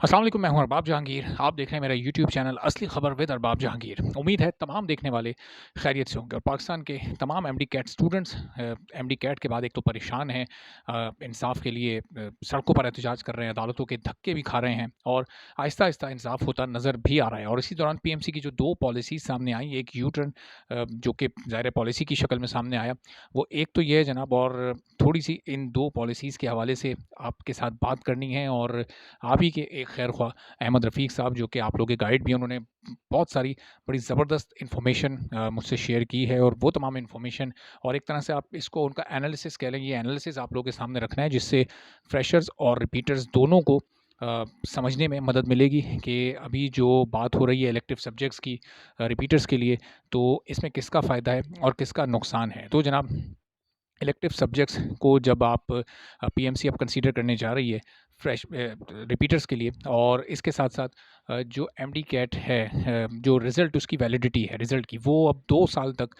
अस्सलाम वालेकुम, मैं हूं अरबाब जहांगीर। आप देख रहे हैं मेरा यूट्यूब चैनल असली खबर विद अरबाब जहांगीर। उम्मीद है तमाम देखने वाले खैरियत से होंगे और पाकिस्तान के तमाम MDCAT students MDCAT के बाद एक तो परेशान हैं, इंसाफ के लिए सड़कों पर एहतजाज कर रहे हैं, अदालतों के धक्के भी खा रहे हैं और आहिस्ता आहिस्ता इंसाफ होता नज़र भी आ रहा है। और इसी दौरान पीएमसी की जो दो पॉलिसीज सामने आई, एक यू टर्न जो कि ज़ाहिर पॉलिसी की शक्ल में सामने आया, वो एक तो ये है जनाब, और थोड़ी सी इन दो पॉलिसीज़ के हवाले से आपके साथ बात करनी है। और आप ही के एक खैर ख्वाह अहमद रफ़ीक साहब, जो कि आप लोगों के गाइड भी हैं, उन्होंने बहुत सारी बड़ी ज़बरदस्त इन्फॉर्मेशन मुझसे शेयर की है। और वो तमाम इन्फॉर्मेशन और एक तरह से आप इसको उनका एनालिसिस कह लें, ये एनालिसिस आप लोगों के सामने रखना है, जिससे फ्रेशर्स और रिपीटर्स दोनों को समझने में मदद मिलेगी कि अभी जो बात हो रही है इलेक्टिव सब्जेक्ट्स की रिपीटर्स के लिए, तो इसमें किसका फ़ायदा है और किसका नुकसान है। तो जनाब, इलेक्टिव सब्जेक्ट्स को जब आप पीएमसी अब कंसीडर करने जा रही है फ्रेश रिपीटर्स के लिए, और इसके साथ साथ जो एमडी कैट है, जो रिज़ल्ट उसकी वैलिडिटी है रिज़ल्ट की, वो अब 2 साल तक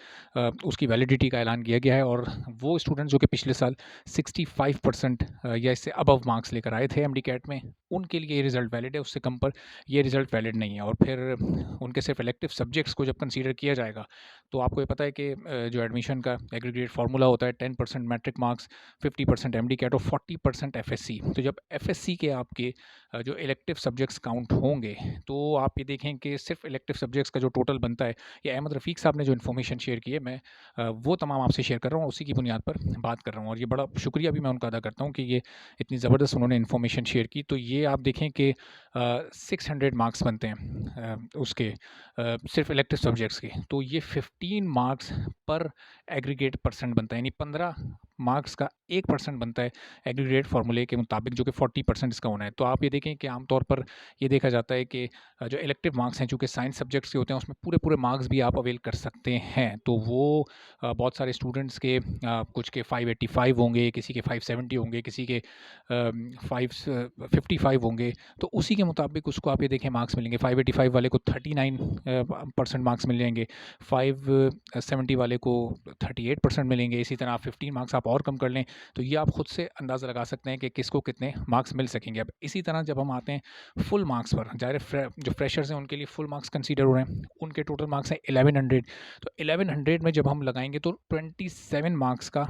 उसकी वैलिडिटी का ऐलान किया गया है। और वो स्टूडेंट जो कि पिछले साल 65% या इससे अबव मार्क्स लेकर आए थे एमडी कैट में, उनके लिए ये रिज़ल्ट वैलिड है, उससे कम पर ये रिज़ल्ट वैलिड नहीं है। और फिर उनके सिर्फ इलेक्टिव सब्जेक्ट्स को जब कंसीडर किया जाएगा, तो आपको ये पता है कि जो एडमिशन का एग्रीगेट फार्मूला होता है, 10% मैट्रिक मार्क्स, 50% एमडी कैट और 40% एफएससी। तो जब एफएससी के आपके जो इलेक्टिव सब्जेक्ट्स काउंट होंगे, तो आप ये देखें कि सिर्फ इलेक्टिव सब्जेक्ट्स का जो टोटल बनता है, ये अहमद रफ़ीक साहब ने जो इन्फॉर्मेशन शेयर की है, मैं वो तमाम आपसे शेयर कर रहा हूँ, उसी की बुनियाद पर बात कर रहा हूँ। और ये बड़ा शुक्रिया भी मैं उनका अदा करता हूँ कि ये इतनी ज़बरदस्त उन्होंने इन्फॉर्मेशन शेयर की। तो ये आप देखें कि 600 मार्क्स बनते हैं उसके सिर्फ इलेक्टिव सब्जेक्ट्स के, तो ये 15 मार्क्स पर एग्रीगेट परसेंट बनता है, यानी 15 मार्क्स का 1% बनता है एग्रीगेट फार्मूले के मुताबिक, जो कि 40% इसका होना है। तो आप ये देखें कि आमतौर पर ये देखा जाता है कि जो इलेक्टिव मार्क्स हैं, चूँकि साइंस सब्जेक्ट्स के होते हैं, उसमें पूरे मार्क्स भी आप अवेल कर सकते हैं। तो वो बहुत सारे स्टूडेंट्स के कुछ के 585 होंगे, किसी के 570 होंगे, किसी के 555 होंगे। तो उसी के मुताबिक उसको आप ये देखें मार्क्स मिलेंगे। 585 वाले को 39% मार्क्स मिल जाएंगे, 570 वाले को 38% मिलेंगे। इसी तरह आप 15 मार्क्स आप और कम कर लें, तो ये आप खुद से अंदाज़ा लगा सकते हैं कि किसको कितने मार्क्स मिल सकेंगे। अब इसी तरह जब हम आते हैं फुल मार्क्स पर, ज़ाहिर है जो फ्रेशर्स हैं उनके लिए फुल मार्क्स कंसीडर हो रहे हैं, उनके टोटल मार्क्स हैं 1100। तो 1100 में जब हम लगाएंगे तो 27 मार्क्स का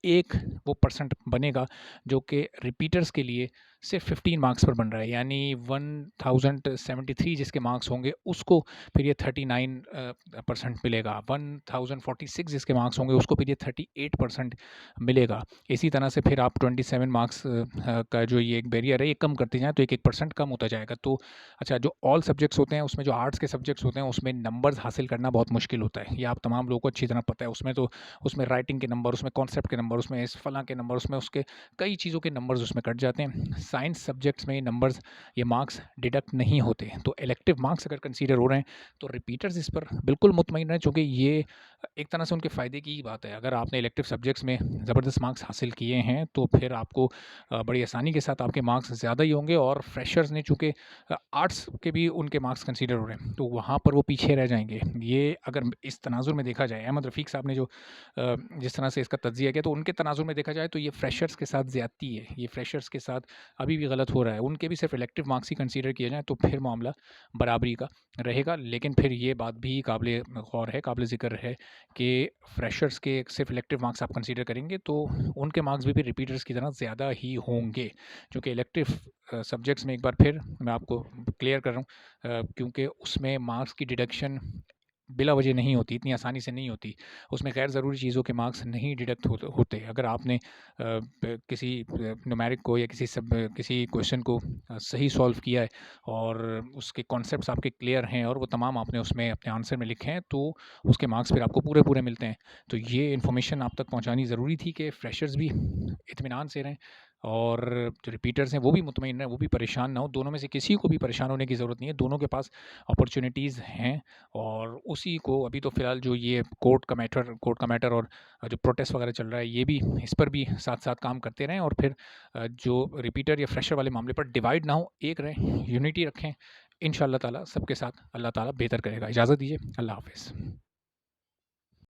एक वो परसेंट बनेगा, जो कि रिपीटर्स के लिए सिर्फ 15 मार्क्स पर बन रहा है। यानी 1073 जिसके मार्क्स होंगे, उसको फिर ये 39% मिलेगा। 1046 जिसके मार्क्स होंगे, उसको फिर ये 38% मिलेगा। इसी तरह से फिर आप 27 मार्क्स का जो ये एक बैरियर है, ये कम करते जाएँ, तो 1% कम होता जाएगा। तो अच्छा, जो ऑल सब्जेक्ट्स होते हैं, उसमें जो आर्ट्स के सब्जेक्ट्स होते हैं, उसमें नंबर्स हासिल करना बहुत मुश्किल होता है। ये आप तमाम लोगों को अच्छी तरह पता है। उसमें राइटिंग के नंबर, उसमें कॉन्सेप्ट के नंबर, उसमें इस फलाँ के नंबर, उसमें उसके कई चीज़ों के नंबर्स उसमें कट जाते हैं। साइंस सब्जेक्ट्स में ये नंबर्स, ये मार्क्स डिडक्ट नहीं होते। तो इलेक्टिव मार्क्स अगर कंसीडर हो रहे हैं, तो रिपीटर्स इस पर बिल्कुल मुतमईन रहें, चूँकि ये एक तरह से उनके फ़ायदे की ही बात है। अगर आपने इलेक्टिव सब्जेक्ट्स में ज़बरदस्त मार्क्स हासिल किए हैं, तो फिर आपको बड़ी आसानी के साथ आपके मार्क्स ज़्यादा ही होंगे। और फ्रेशर्स ने चूँकि आर्ट्स के भी उनके मार्क्स कंसीडर हो रहे हैं, तो वहाँ पर वो पीछे रह जाएँगे। ये अगर इस तनाज़ुर में देखा जाए, अहमद रफ़ीक साहब ने जो जिस तरह से इसका तज्ज़िया किया, तो उनके तनाज़ुर में देखा जाए तो ये फ्रेशर्स के साथ ज़्यादती है। ये फ्रेशर्स के साथ अभी भी गलत हो रहा है। उनके भी सिर्फ इलेक्टिव मार्क्स ही कंसीडर किए जाएँ, तो फिर मामला बराबरी का रहेगा। लेकिन फिर ये बात भी काबिल गौर है, काबिल ज़िक्र है कि फ्रेशर्स के सिर्फ इलेक्टिव मार्क्स आप कंसीडर करेंगे, तो उनके मार्क्स भी रिपीटर्स की तरह ज़्यादा ही होंगे। क्योंकि इलेक्टिव सब्जेक्ट्स में एक बार फिर मैं आपको क्लियर कर रहा हूँ, क्योंकि उसमें मार्क्स की डिडक्शन बिला वजह नहीं होती, इतनी आसानी से नहीं होती। उसमें गैर ज़रूरी चीज़ों के मार्क्स नहीं डिडक्ट होते। अगर आपने किसी न्यूमेरिक को या किसी क्वेश्चन को सही सॉल्व किया है, और उसके कॉन्सेप्ट्स आपके क्लियर हैं, और वो तमाम आपने उसमें अपने आंसर में लिखे हैं, तो उसके मार्क्स फिर आपको पूरे मिलते हैं। तो ये इन्फॉर्मेशन आप तक पहुँचानी ज़रूरी थी कि फ्रेशर्स भी इत्मीनान से रहें, और जो रिपीटर्स हैं वो भी मुतमईन रहें, वो भी परेशान ना हो। दोनों में से किसी को भी परेशान होने की ज़रूरत नहीं है, दोनों के पास अपॉर्च्युनिटीज़ हैं। और उसी को अभी तो फ़िलहाल जो ये कोर्ट का मैटर और जो प्रोटेस्ट वगैरह चल रहा है, ये भी इस पर भी साथ-साथ काम करते रहें, और फिर जो रिपीटर या फ्रेशर वाले मामले पर डिवाइड ना हो, एक रहें, यूनिटी रखें। इंशाअल्लाह ताला सबके साथ अल्लाह ताला बेहतर करेगा। इजाज़त दीजिए, अल्लाह हाफ़िज़।